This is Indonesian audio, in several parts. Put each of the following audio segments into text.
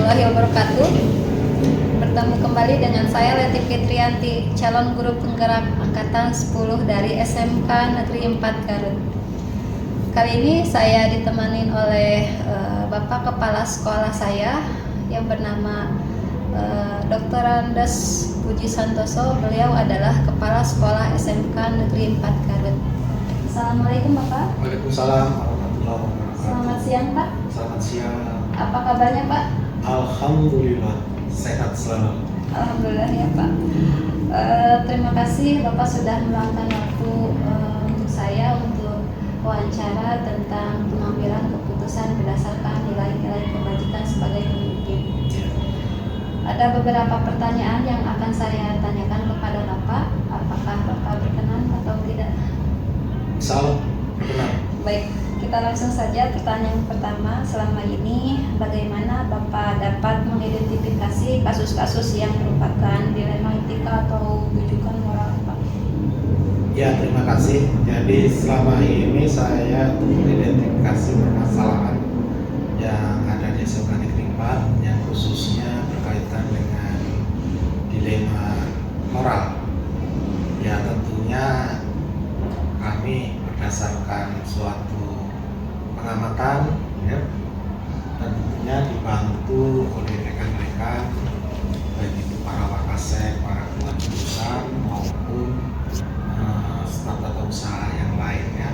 warahmatullahi wabarakatuh. Bertemu kembali dengan saya Leti Fitrianti, calon guru penggerak angkatan 10 dari SMK Negeri 4 Garut. Kali ini saya ditemani oleh Bapak Kepala Sekolah saya yang bernama Dr. Andes Puji Santoso. Beliau adalah Kepala Sekolah SMK Negeri 4 Garut. Assalamualaikum Bapak. Waalaikumsalam warahmatullahi wabarakatuh. Selamat siang Pak. Selamat siang. Apa kabarnya Pak? Alhamdulillah sehat selalu. Alhamdulillah ya Pak. Terima kasih Bapak sudah meluangkan waktu untuk saya untuk wawancara tentang pengambilan keputusan berdasarkan nilai-nilai kebajikan sebagai pemimpin. Ada beberapa pertanyaan yang akan saya tanyakan kepada Bapak. Apakah Bapak berkenan atau tidak? Salam benar. Baik, kita langsung saja pertanyaan pertama. Selama ini bagaimana Bapak dapat mengidentifikasi kasus-kasus yang merupakan dilema etika atau rujukan moral Pak? Ya, terima kasih. Jadi selama ini saya mengidentifikasi permasalahan yang ada di SMK Negeri 4 yang khususnya berkaitan dengan dilema moral. Ya, tentunya kami berdasarkan suatu pengamatan ya, dan tentunya dibantu oleh rekan-rekan baik itu para wakasek, para pembuat keputusan maupun staf tata usaha yang lain ya.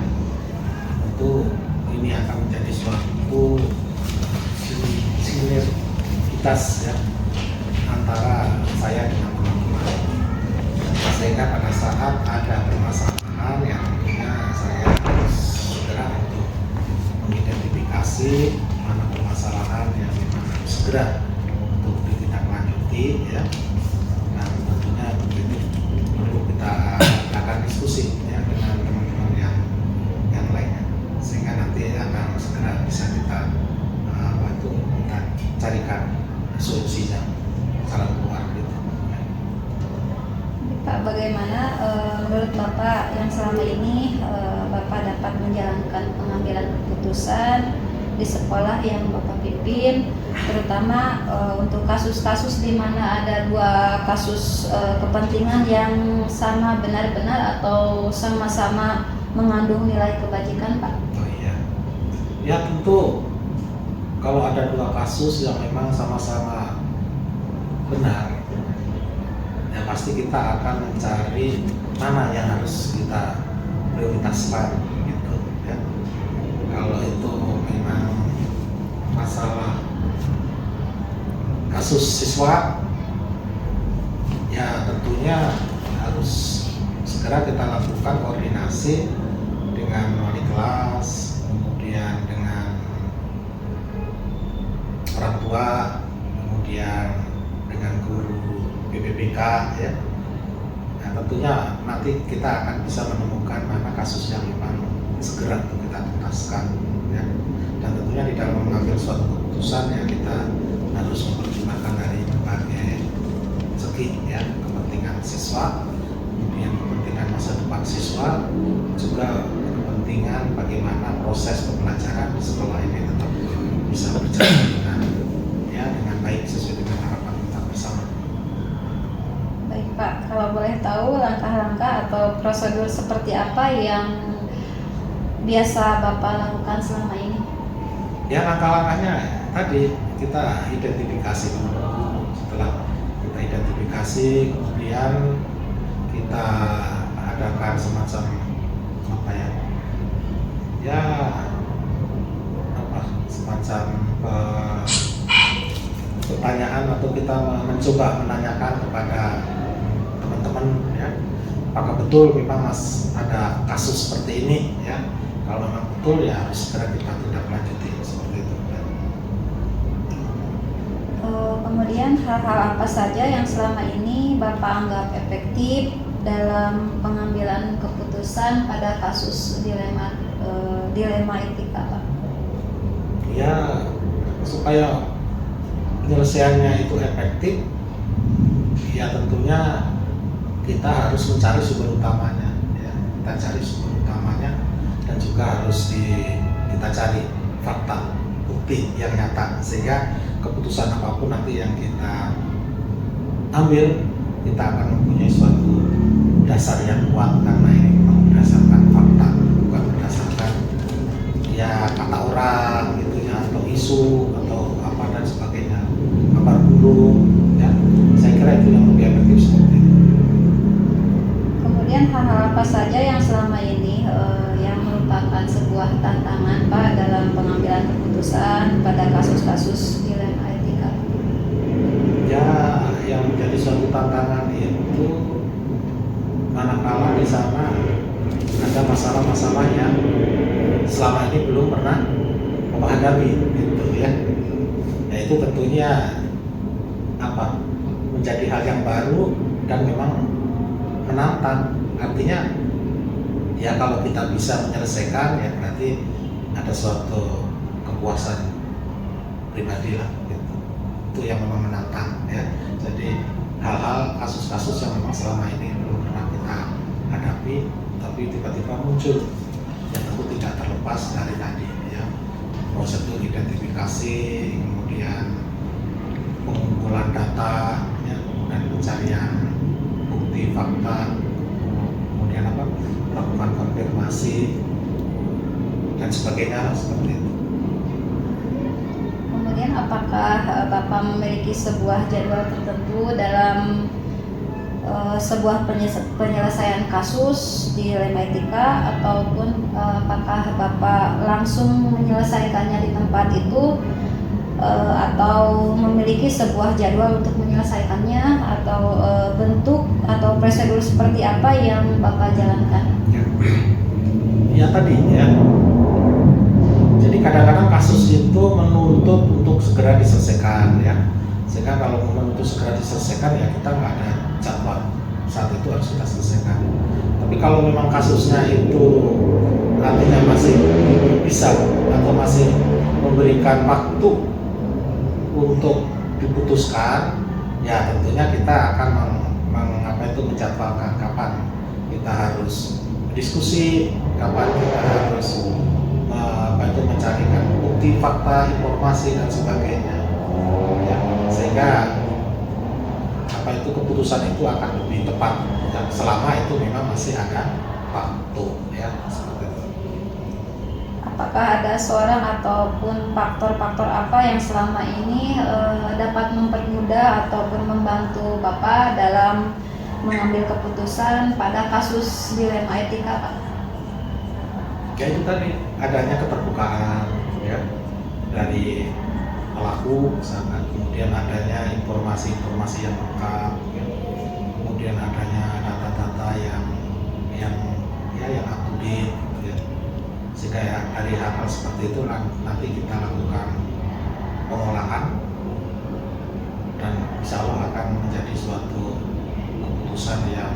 Tentu ini akan menjadi suatu sinergitas ya antara saya dengan teman-teman, sehingga pada saat ada permasalahan yang tentunya saya harus segera untuk mengidentifikasi mana permasalahan yang memang harus segera untuk ditindaklanjuti ya, dan tentunya ini perlu kita akan diskusi ya dengan teman-teman yang lainnya, sehingga nanti akan segera bisa kita kita carikan solusinya, jalan keluar gitu. Pak, bagaimana menurut Bapak yang selama ini Bapak dapat menjalankan pengambilan keputusan di sekolah yang Bapak pimpin, terutama untuk kasus-kasus di mana ada dua kasus kepentingan yang sama benar-benar atau sama-sama mengandung nilai kebajikan Pak? Oh iya, ya tentu kalau ada dua kasus yang memang sama-sama benar, ya pasti kita akan mencari mana yang harus kita prioritaskan gitu ya. Kalau itu memang masalah kasus siswa, ya tentunya harus segera kita lakukan koordinasi dengan wali kelas, kemudian dengan orang tua, kemudian dengan guru BPPK ya. Nah, tentunya nanti kita akan bisa menemukan mana kasus yang memang segera untuk kita tuntaskan ya. Dan tentunya di dalam mengambil suatu keputusan ya kita harus mempertimbangkan dari berbagai segi ya, kepentingan siswa, kemudian kepentingan masa depan siswa, juga kepentingan bagaimana proses pembelajaran di sekolah ini tetap bisa berjalan dengan baik sesuai dengan harapan kita bersama. Baik Pak, kalau boleh tahu langkah-langkah atau prosedur seperti apa yang biasa Bapak lakukan selama ini? Ya, langkah-langkahnya tadi kita identifikasi dulu. Setelah kita identifikasi, kemudian kita adakan semacam semacam pertanyaan, atau kita mencoba menanyakan kepada teman-teman ya, apakah betul memang ada kasus seperti ini ya. Kalau memang betul ya harus segera kita tindak lanjuti seperti itu ya. Kemudian hal-hal apa saja yang selama ini Bapak anggap efektif dalam pengambilan keputusan pada kasus dilema etika Pak? Ya, supaya penyelesaiannya itu efektif, ya tentunya kita harus mencari sumber utamanya ya. Kita cari sumber utamanya dan juga harus kita cari fakta bukti yang nyata, sehingga keputusan apapun nanti yang kita ambil, kita akan mempunyai suatu dasar yang kuat, karena ini memang berdasarkan fakta, bukan berdasarkan ya kata orang gitu ya, atau isu atau apa dan sebagainya, kabar burung ya. Saya kira itu yang lebih efektif seperti itu. Kemudian hal-hal apa saja yang selama ini yang merupakan sebuah tantangan Pak dalam pengambilan keputusan pada kasus-kasus dilema etika? Ya, yang menjadi suatu tantangan itu manakala di sana ada masalah-masalah yang selama ini belum pernah menghadapi gitu ya. Nah itu tentunya apa, menjadi hal yang baru dan memang menantang. Artinya ya kalau kita bisa menyelesaikan ya berarti ada suatu kepuasan pribadi lah gitu. Itu yang memang menantang ya. Jadi hal-hal kasus-kasus yang memang selama ini belum pernah kita hadapi tapi tiba-tiba muncul, yang tentu tidak terlepas dari tadi ya, prosedur identifikasi, kemudian pengumpulan data ya, kemudian pencarian bukti fakta, kemudian apa, melakukan konfirmasi dan sebagainya seperti itu. Kemudian apakah Bapak memiliki sebuah jadwal tertentu dalam sebuah penyelesaian kasus di dilema etika, ataupun apakah Bapak langsung menyelesaikannya di tempat itu, atau memiliki sebuah jadwal untuk menyelesaikannya, atau bentuk atau prosedur seperti apa yang Bapak jalankan? Ya tadi ya. Jadi kadang-kadang kasus itu menuntut untuk segera diselesaikan ya. Sehingga kalau menuntut segera diselesaikan ya kita nggak ada jadwal saat itu harus kita selesaikan. Tapi kalau memang kasusnya itu artinya masih bisa atau masih memberikan waktu untuk diputuskan, ya tentunya kita akan menjadwalkan kapan kita harus diskusi, kapan kita harus bantu mencarikan bukti, fakta, informasi dan sebagainya. Ya, sehingga apa itu keputusan itu akan lebih tepat ya, selama itu memang masih ada waktu ya seperti itu. Apakah ada seorang ataupun faktor-faktor apa yang selama ini dapat mempermudah ataupun membantu Bapak dalam mengambil keputusan pada kasus dilema etika, Pak? Ya itu tadi, adanya keterbukaan ya dari pelaku misalkan, kemudian adanya informasi-informasi yang lengkap ya. Kemudian adanya data-data yang up to date gitu ya. Sehingga ya, dari hal-hal seperti itu nanti kita lakukan pengolahan dan insya Allah akan menjadi suatu keputusan yang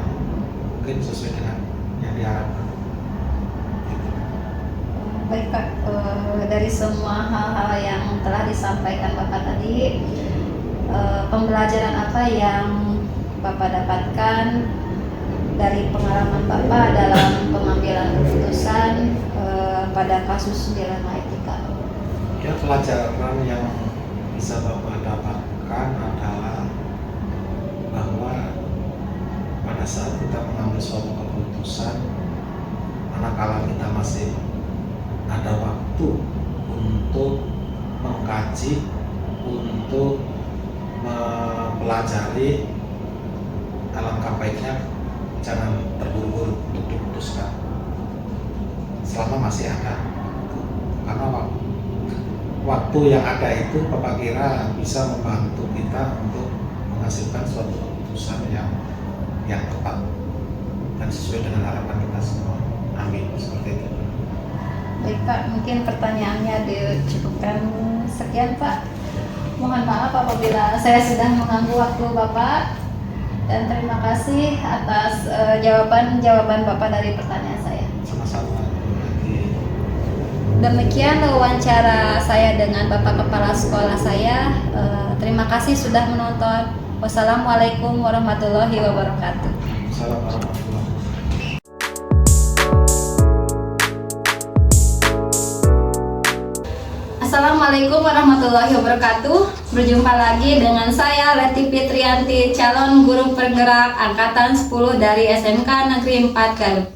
mungkin sesuai dengan yang diharapkan. Baik Pak, dari semua hal-hal yang telah disampaikan Bapak tadi, pembelajaran apa yang Bapak dapatkan dari pengalaman Bapak dalam pengambilan keputusan pada kasus dilema etika? Ya, pelajaran yang bisa Bapak dapatkan adalah bahwa pada saat kita mengambil suatu keputusan, manakala kita masih ada waktu untuk mengkaji, untuk mempelajari, alangkah baiknya jangan terburu-buru untuk diputuskan selama masih ada, karena waktu yang ada itu Bapak kira bisa membantu kita untuk menghasilkan suatu keputusan yang tepat dan sesuai dengan harapan kita semua. Amin, seperti itu. Baik Pak, mungkin pertanyaannya dicukupkan sekian Pak. Mohon maaf apabila saya sudah mengganggu waktu Bapak, dan terima kasih atas jawaban-jawaban Bapak dari pertanyaan saya. Sama-sama. Demikian wawancara saya dengan Bapak Kepala Sekolah saya. Terima kasih sudah menonton. Wassalamualaikum warahmatullahi wabarakatuh. Assalamualaikum. Assalamualaikum Assalamualaikum warahmatullahi wabarakatuh. Berjumpa lagi dengan saya Leti Fitrianti, calon guru penggerak angkatan 10 dari SMK Negeri 4 Garut.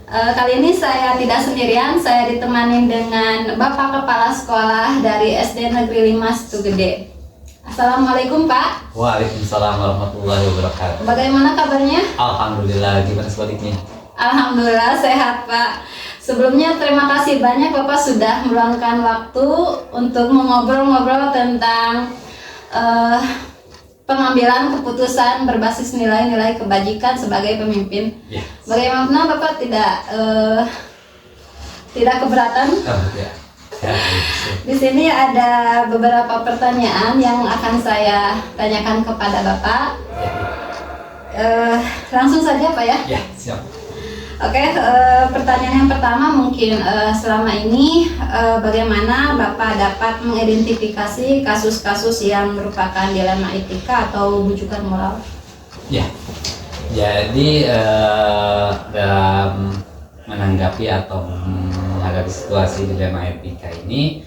Kali ini saya tidak sendirian, saya ditemani dengan Bapak Kepala Sekolah dari SD Negeri 5 Situgede. Assalamualaikum Pak. Waalaikumsalam warahmatullahi wabarakatuh. Bagaimana kabarnya? Alhamdulillah, gimana sebaliknya? Alhamdulillah sehat Pak. Sebelumnya terima kasih banyak Bapak sudah meluangkan waktu untuk mengobrol-ngobrol tentang pengambilan keputusan berbasis nilai-nilai kebajikan sebagai pemimpin. Ya. Bagaimana Bapak tidak keberatan? Ya. Ya, Di sini ada beberapa pertanyaan yang akan saya tanyakan kepada Bapak. Langsung saja Pak ya. ya, siap. Oke, pertanyaan yang pertama mungkin selama ini bagaimana Bapak dapat mengidentifikasi kasus-kasus yang merupakan dilema etika atau bujukan moral? Ya, jadi dalam menanggapi atau menghadapi situasi dilema etika ini,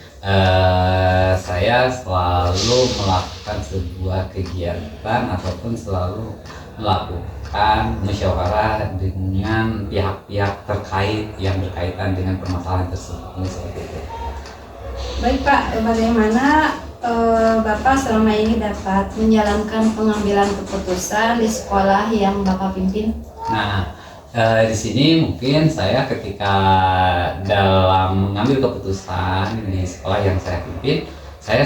saya selalu melakukan sebuah kegiatan ataupun selalu melakukan musyawarah dengan pihak-pihak terkait yang berkaitan dengan permasalahan tersebut. Ini seperti itu. Baik Pak, bagaimana Bapak selama ini dapat menjalankan pengambilan keputusan di sekolah yang Bapak pimpin? Nah, di sini mungkin saya ketika dalam mengambil keputusan di sekolah yang saya pimpin, saya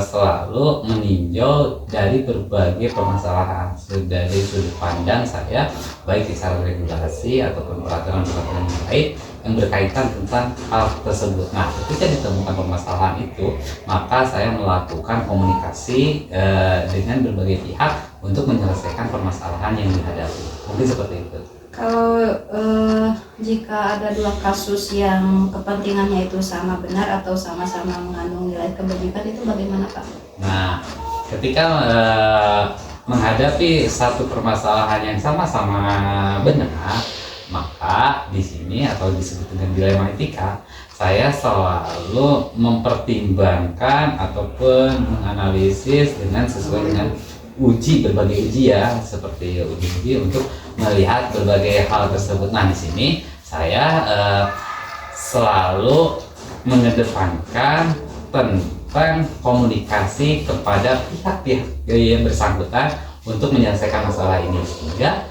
selalu meninjau dari berbagai permasalahan dari sudut pandang saya, baik secara regulasi ataupun peraturan-peraturan yang lain yang berkaitan tentang hal tersebut. Nah, ketika ditemukan permasalahan itu, maka saya melakukan komunikasi dengan berbagai pihak untuk menyelesaikan permasalahan yang dihadapi. Mungkin seperti itu. Kalau jika ada dua kasus yang kepentingannya itu sama benar atau sama-sama mengandung nilai kebajikan, itu bagaimana Pak? Nah, ketika menghadapi satu permasalahan yang sama-sama benar, maka di sini atau disebut dengan dilema etika, saya selalu mempertimbangkan ataupun menganalisis dengan sesuai dengan berbagai uji ya, seperti uji untuk melihat berbagai hal tersebut. Nah, di sini saya selalu mengedepankan tentang komunikasi kepada pihak-pihak yang bersangkutan untuk menyelesaikan masalah ini, sehingga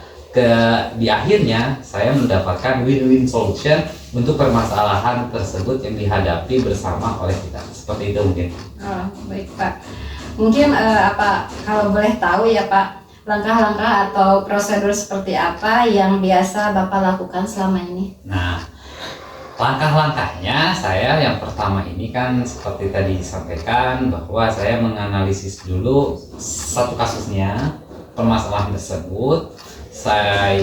di akhirnya saya mendapatkan win-win solution untuk permasalahan tersebut yang dihadapi bersama oleh kita. Seperti itu mungkin. Oh, baik Pak. Mungkin kalau boleh tahu ya Pak, langkah-langkah atau prosedur seperti apa yang biasa Bapak lakukan selama ini? Nah, langkah-langkahnya saya yang pertama ini kan seperti tadi disampaikan bahwa saya menganalisis dulu satu kasusnya, permasalahan tersebut. Saya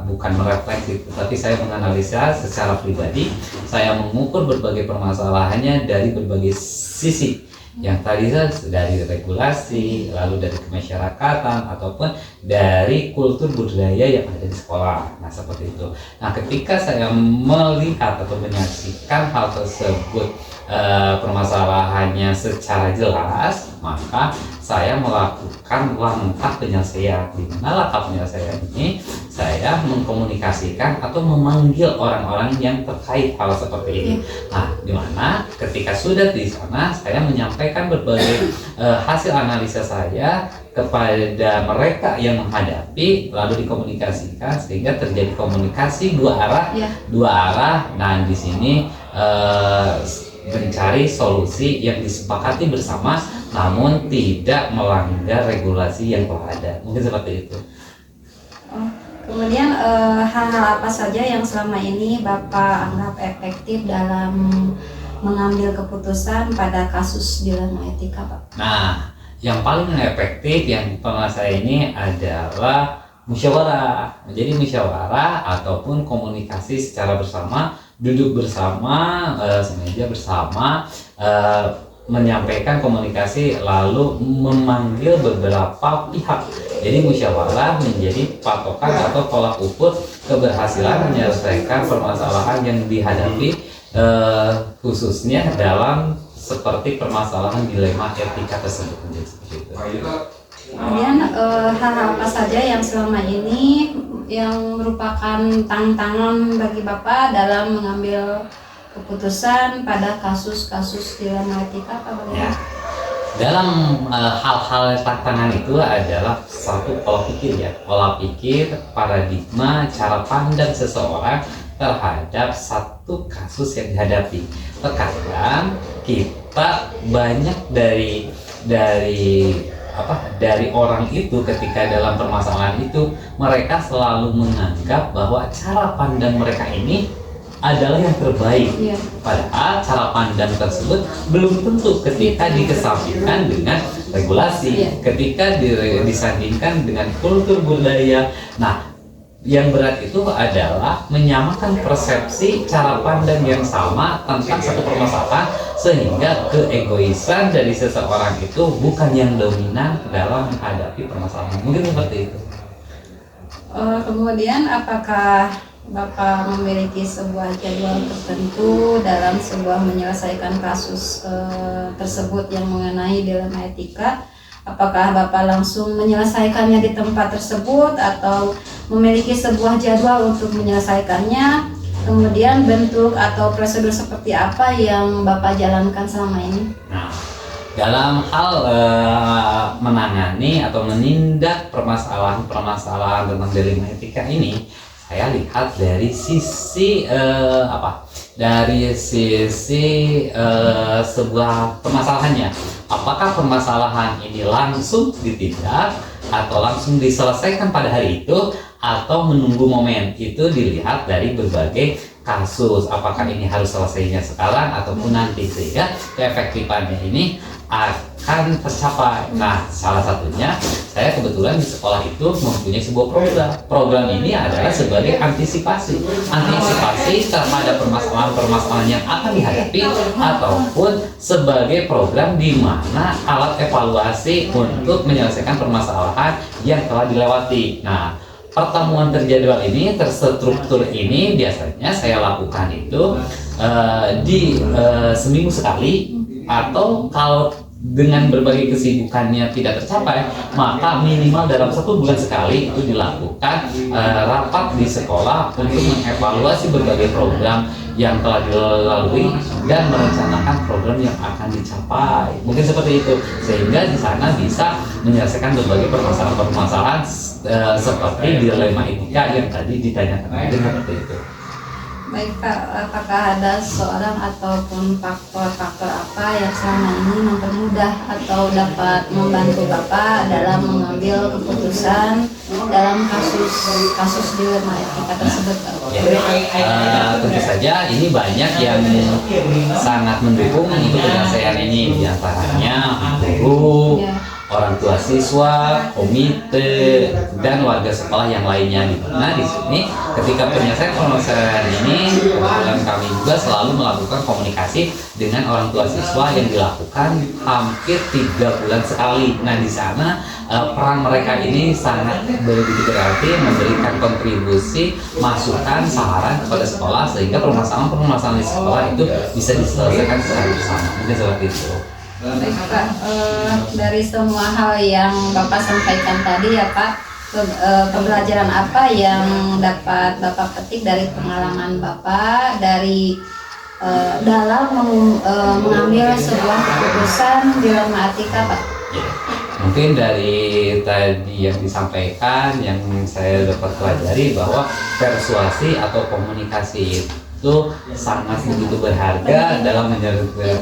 bukan merefleksi, tapi saya menganalisa secara pribadi. Saya mengukur berbagai permasalahannya dari berbagai sisi, yang tadi dari regulasi, lalu dari kemasyarakatan, ataupun dari kultur budaya yang ada di sekolah. Nah, seperti itu. Nah, ketika saya melihat atau menyaksikan hal tersebut, permasalahannya secara jelas, maka saya melakukan langkah penyelesaian. Di mana langkah penyelesaian ini saya mengkomunikasikan atau memanggil orang-orang yang terkait hal seperti ini. Nah, di mana ketika sudah di sana saya menyampaikan berbagai hasil analisa saya kepada mereka yang menghadapi, lalu dikomunikasikan sehingga terjadi komunikasi dua arah. Nah, di sini mencari solusi yang disepakati bersama, namun tidak melanggar regulasi yang telah ada. Mungkin seperti itu. Kemudian hal-hal apa saja yang selama ini Bapak anggap efektif dalam mengambil keputusan pada kasus dilema etika Pak? Nah, yang paling efektif yang pernah saya ini adalah musyawarah. Jadi musyawarah ataupun komunikasi secara bersama, duduk bersama, semeja bersama, menyampaikan komunikasi lalu memanggil beberapa pihak. Jadi musyawarah menjadi patokan atau tolak ukur keberhasilan menyelesaikan permasalahan yang dihadapi, khususnya dalam seperti permasalahan dilema etika tersebut. Seperti itu. Kemudian hal-hal apa saja yang selama ini yang merupakan tantangan bagi Bapak dalam mengambil keputusan pada kasus-kasus dilema etika, Pak? Ya. Dalam hal-hal tantangan itu adalah satu pola pikir ya, pola pikir, paradigma, cara pandang seseorang terhadap satu kasus yang dihadapi. Terkadang kita banyak dari orang itu ketika dalam permasalahan itu mereka selalu menganggap bahwa cara pandang mereka ini adalah yang terbaik. Iya. Padahal cara pandang tersebut belum tentu ketika dikesampingkan dengan regulasi, Iya. ketika disandingkan dengan kultur budaya. Nah, yang berat itu adalah menyamakan persepsi cara pandang yang sama tentang satu permasalahan sehingga keegoisan dari seseorang itu bukan yang dominan dalam menghadapi permasalahan. Mungkin seperti itu. Kemudian apakah Bapak memiliki sebuah jadwal tertentu dalam sebuah menyelesaikan kasus tersebut yang mengenai dilema etika? Apakah Bapak langsung menyelesaikannya di tempat tersebut atau memiliki sebuah jadwal untuk menyelesaikannya? Kemudian bentuk atau prosedur seperti apa yang Bapak jalankan selama ini? Nah, dalam hal menangani atau menindak permasalahan tentang dilema etika ini, saya lihat dari sisi sebuah permasalahannya. Apakah permasalahan ini langsung ditindak atau langsung diselesaikan pada hari itu atau menunggu momen? Itu dilihat dari berbagai kasus. Apakah ini harus selesainya sekarang ataupun nanti, sehingga keefektifannya ini akan tercapai. Nah, salah satunya saya kebetulan di sekolah itu mempunyai sebuah program ini adalah sebagai antisipasi terhadap permasalahan yang akan dihadapi ataupun sebagai program di mana alat evaluasi untuk menyelesaikan permasalahan yang telah dilewati. Nah, pertemuan terjadwal ini, terstruktur ini biasanya saya lakukan itu di seminggu sekali, atau kalau dengan berbagai kesibukannya tidak tercapai, maka minimal dalam 1 bulan sekali itu dilakukan rapat di sekolah untuk mengevaluasi berbagai program yang telah dilalui dan merencanakan program yang akan dicapai. Mungkin seperti itu, sehingga di sana bisa menyelesaikan berbagai permasalahan seperti dilema etika yang tadi ditanyakan. Mungkin seperti itu. Baik Pak, apakah ada seorang ataupun faktor-faktor apa yang selama ini mempermudah atau dapat membantu Bapak dalam mengambil keputusan dalam kasus dilema etika tersebut, Pak? Tentu saja ini banyak yang sangat mendukung untuk penyelesaian ini, diantaranya guru, orang tua siswa, komite, dan warga sekolah yang lainnya. Nah, di sini ketika penyelesaian ini, kebetulan kami juga selalu melakukan komunikasi dengan orang tua siswa yang dilakukan hampir 3 bulan sekali. Nah, di sana peran mereka ini sangat begitu berarti, memberikan kontribusi, masukan, saran kepada sekolah sehingga permasalahan di sekolah itu bisa diselesaikan secara bersama. Mungkin seperti itu. Baik Pak, dari semua hal yang Bapak sampaikan tadi ya Pak, pembelajaran apa yang dapat Bapak petik dari pengalaman Bapak dari dalam mengambil sebuah keputusan dilema etika, Pak? Ya, mungkin dari tadi yang disampaikan, yang saya dapat pelajari bahwa persuasi atau komunikasi itu sangat begitu berharga dalam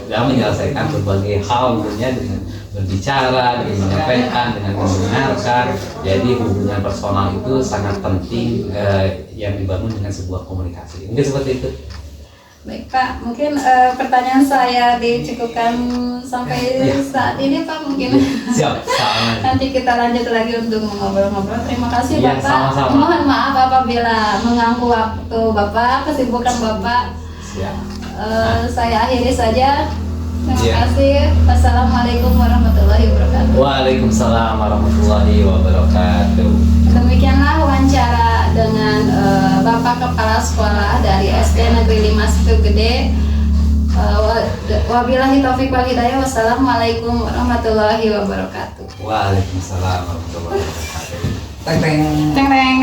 menyelesaikan berbagai hal, tentunya dengan berbicara, dengan menyampaikan, dengan mendengarkan. Jadi hubungan personal itu sangat penting yang dibangun dengan sebuah komunikasi. Mungkin seperti itu. Baik Pak, mungkin pertanyaan saya dicukupkan sampai saat ini Pak, mungkin. Siap, sama. Nanti kita lanjut lagi untuk ngobrol-ngobrol. Terima kasih Ya, Bapak. sama-sama. Mohon maaf apabila mengganggu waktu Bapak, kesibukan Bapak. Siap. Saya akhiri saja. Terima Iya. kasih. Wassalamualaikum warahmatullahi wabarakatuh. Waalaikumsalam warahmatullahi wabarakatuh. Demikianlah wawancara dengan Bapak Kepala Sekolah dari SD Negeri 5 Situ Gede. Wabillahi taufik wal hidayah. Wassalamualaikum warahmatullahi wabarakatuh. Waalaikumsalam warahmatullahi wabarakatuh. Teng teng. Teng teng.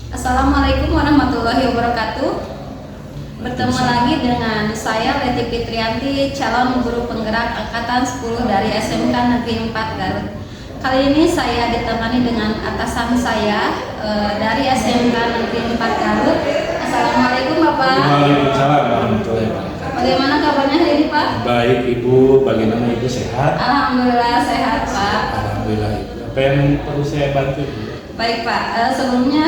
Assalamualaikum warahmatullahi wabarakatuh. Bertemu lagi dengan saya Leti Fitrianti, calon guru penggerak angkatan 10 dari SMK Negeri 4 Garut. Kali ini saya ditemani dengan atasan saya dari SMK Negeri 4 Garut. Assalamualaikum Bapak. Waalaikumsalam warahmatullahi wabarakatuh. Bagaimana kabarnya hari ini Pak? Baik Ibu, bagaimana Ibu sehat? Alhamdulillah sehat Pak. Alhamdulillah Ibu. Apa yang perlu saya bantu Ibu? Baik Pak, sebelumnya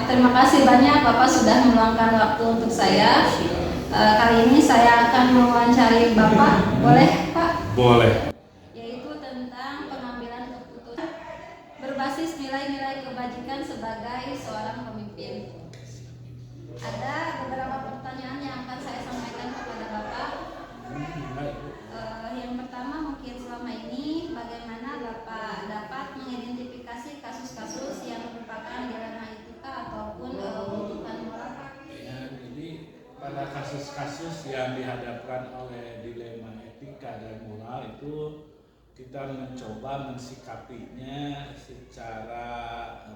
terima kasih banyak Bapak sudah meluangkan waktu untuk saya. Kali ini saya akan mewawancari Bapak, boleh Pak? Boleh. Yaitu tentang pengambilan keputusan berbasis nilai-nilai kebajikan sebagai seorang pemimpin. Ada beberapa pertanyaan yang akan saya sampaikan kepada Bapak. Yang pertama mungkin selama ini bagaimana Bapak dapat mengidentifikasi kasus-kasus yang merupakan dilema etika ataupun kebutuhan moral? Ya, jadi pada kasus-kasus yang dihadapkan oleh dilema etika dan moral itu kita mencoba mensikapinya secara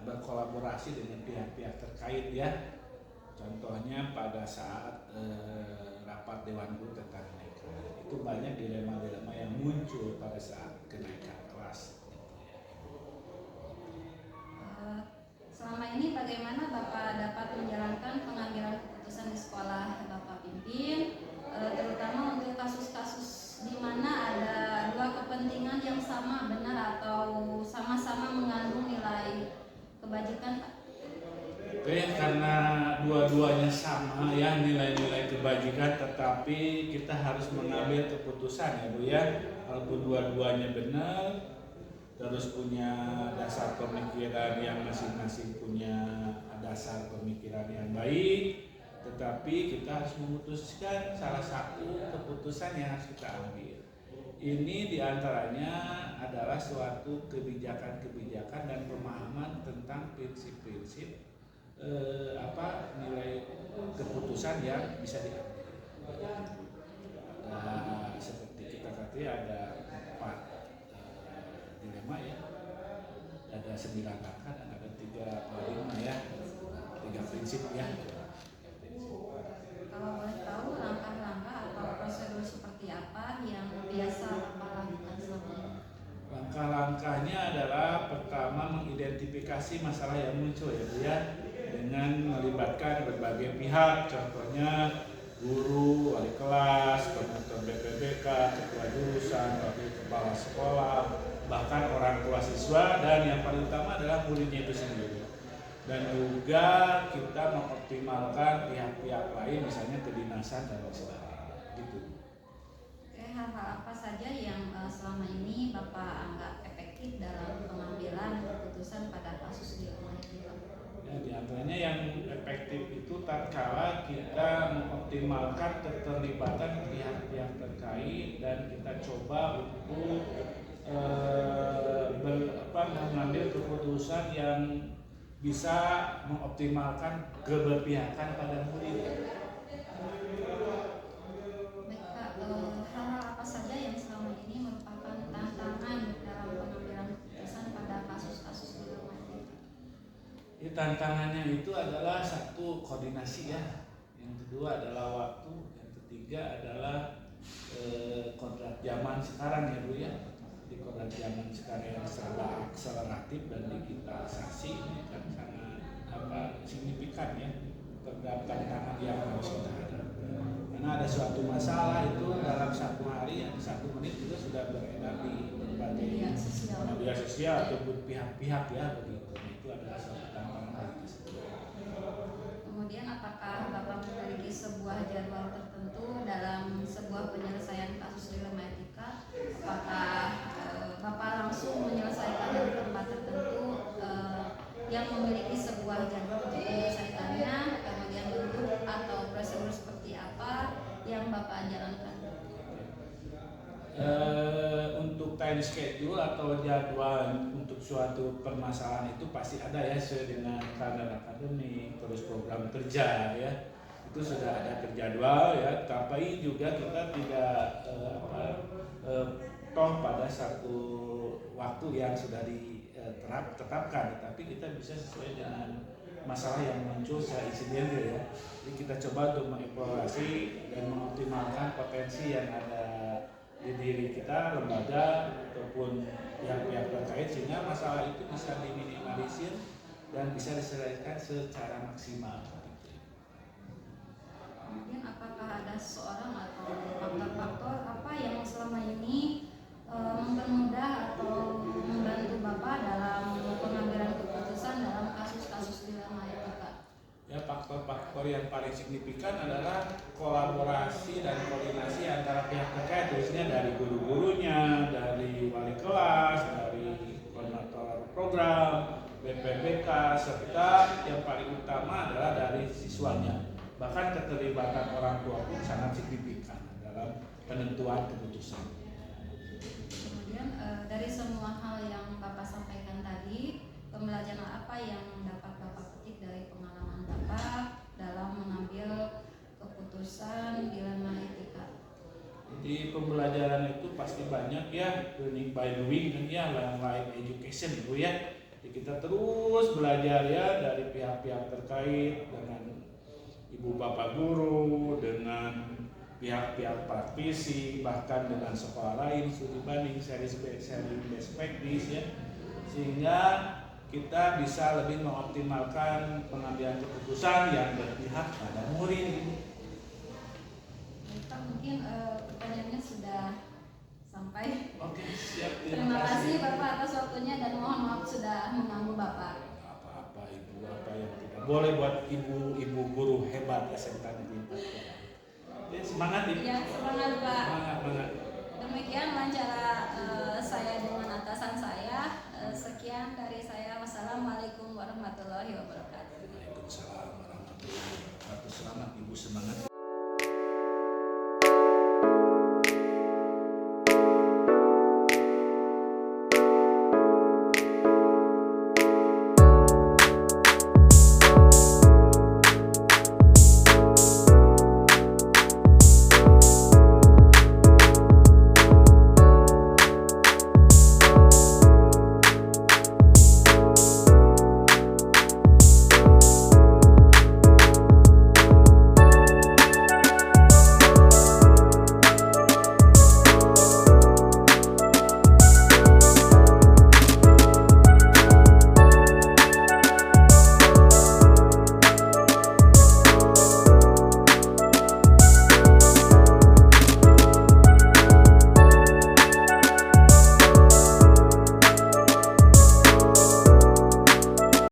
berkolaborasi dengan pihak-pihak terkait ya. Contohnya pada saat rapat Dewan Guru tentang kenaikan, itu banyak dilema-dilema yang muncul pada saat kenaikan kelas. Selama ini bagaimana Bapak dapat menjalankan pengambilan keputusan di sekolah Bapak pimpin, terutama untuk kasus-kasus di mana ada dua kepentingan yang sama benar atau sama-sama mengandung nilai kebajikan Pak? Oke, karena dua-duanya sama ya nilai-nilai kebajikan, tetapi kita harus mengambil keputusan ya Bu ya. Walaupun dua-duanya benar, terus punya dasar pemikiran yang masing-masing punya dasar pemikiran yang baik, tetapi kita harus memutuskan salah satu keputusan yang harus kita ambil. Ini diantaranya adalah suatu kebijakan-kebijakan dan pemahaman tentang prinsip-prinsip nilai keputusan yang bisa diambil. Seperti kita katakan ada 4 dilema ya, ada 9 langkah dan ada 3 paradigma ya, 3 prinsip ya. Kalau boleh tahu langkah-langkah atau prosedur seperti apa yang biasa Bapak lakukan selama ini? Langkah-langkahnya adalah pertama mengidentifikasi masalah yang muncul ya Bu ya, dengan melibatkan berbagai pihak, contohnya guru, wali kelas, koordinator BPBK, ketua jurusan, wakil kepala sekolah, bahkan orang tua siswa, dan yang paling utama adalah muridnya itu sendiri. Dan juga kita mengoptimalkan pihak-pihak lain, misalnya kedinasan dan sebagainya. Gitu. Hal-hal apa saja yang selama ini Bapak anggap efektif dalam pengambilan keputusan pada kasus dilema itu? Ya, di antaranya yang efektif itu tatkala kita mengoptimalkan keterlibatan pihak-pihak terkait dan kita coba untuk mengambil keputusan yang bisa mengoptimalkan keberpihakan pada murid. Baik Pak, hal-hal apa saja yang selama ini merupakan tantangan dalam pengambilan keputusan pada kasus-kasus dilema itu? Tantangannya itu adalah satu koordinasi ya, yang kedua adalah waktu, yang ketiga adalah kodrat zaman sekarang ya Bu ya. Di kodrat zaman sekarang yang serba akseleratif dan digitalisasi ini kan sangat signifikan ya terhadap tantangan yang harus kita hadapi. Karena ada suatu masalah itu dalam 1 hari, 1 menit itu sudah beredar di berbagai media sosial ataupun pihak-pihak ya begitu. Itu adalah suatu tantangan bagi kita. Kemudian apakah Bapak memiliki sebuah jadwal tertentu dalam sebuah penyelesaian kasus dilema etika? Apakah Bapak langsung menyelesaikan di tempat tertentu yang memiliki sebuah jadwal untuk menyelesaikan time schedule atau jadwal untuk suatu permasalahan itu pasti ada ya, sesuai dengan kalender akademik, terus program kerja ya, itu sudah ada terjadwal ya. Tapi juga kita tidak toh pada satu waktu yang sudah ditetapkan, tapi kita bisa sesuai dengan masalah yang muncul secara insidental ya. Jadi kita coba untuk mengeksplorasi dan mengoptimalkan potensi yang ada di diri kita, lembaga ataupun pihak-pihak terkait, sehingga masalah itu bisa diminimalisir dan bisa diselesaikan secara maksimal. Kemudian apakah ada seseorang atau faktor-faktor apa yang selama ini mempermudah atau membantu Bapak dalam pengambilan keputusan dalam kasus-kasus dilema itu, Pak? Ya, faktor-faktor yang paling signifikan adalah kolaborasi dan koordinasi antara pihak terkait, khususnya dari guru-gurunya, dari wali kelas, dari koordinator program, BPBK, serta yang paling utama adalah dari siswanya. Bahkan keterlibatan orang tua pun sangat signifikan dalam penentuan keputusan. Kemudian dari semua hal yang Bapak sampaikan tadi, pembelajaran apa yang dapat Bapak petik dari pengalaman Bapak dalam mengambil keputusan dilema etika? Jadi pembelajaran itu pasti banyak ya, learning by doing kan ya, life education itu ya. Jadi kita terus belajar ya dari pihak-pihak terkait, dengan ibu bapak guru, dengan pihak-pihak praktisi, bahkan dengan sekolah lain, studi banding, sharing best practice ya, sehingga kita bisa lebih mengoptimalkan pengambilan keputusan yang berpihak pada murid. Bapak, mungkin pertanyaannya sudah sampai. Oke, siap. Terima kasih Bapak atas waktunya dan mohon maaf sudah mengganggu Bapak. Apa ibu, apa yang tidak boleh buat ibu guru hebat SMK Negeri 4. Ya, semangat ibu. Ya, semangat Pak. Semangat. Demikian wawancara saya dengan atasan